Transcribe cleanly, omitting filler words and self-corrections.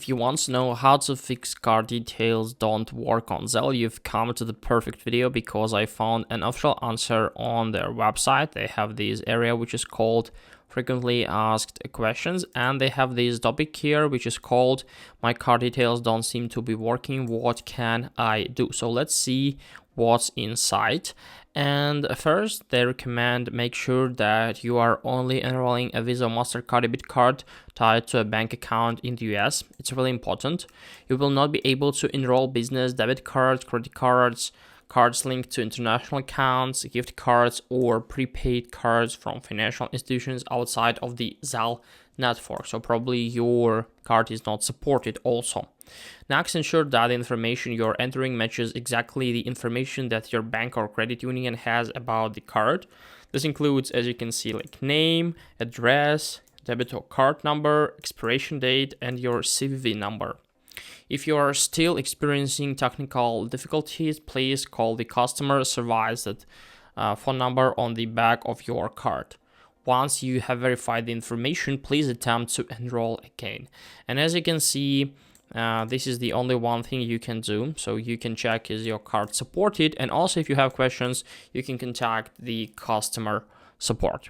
If you want to know how to fix card details don't work on Zelle, you've come to the perfect video because I found an official answer on their website. They have this area which is called frequently asked questions, and they have this topic here which is called my card details don't seem to be working, what can I do? So let's see what's inside. And first, they recommend make sure that you are only enrolling a Visa, MasterCard, debit card tied to a bank account in the US. It's really important. You will not be able to enroll business debit cards, credit cards, cards linked to international accounts, gift cards, or prepaid cards from financial institutions outside of the Zelle network. So probably your card is not supported also. Next, ensure that the information you're entering matches exactly the information that your bank or credit union has about the card. This includes, as you can see, like name, address, debit or card number, expiration date, and your CVV number. If you are still experiencing technical difficulties, please call the customer service phone number on the back of your card. Once you have verified the information, please attempt to enroll again. And as you can see, this is the only one thing you can do. So you can check is your card supported, and also if you have questions, you can contact the customer support.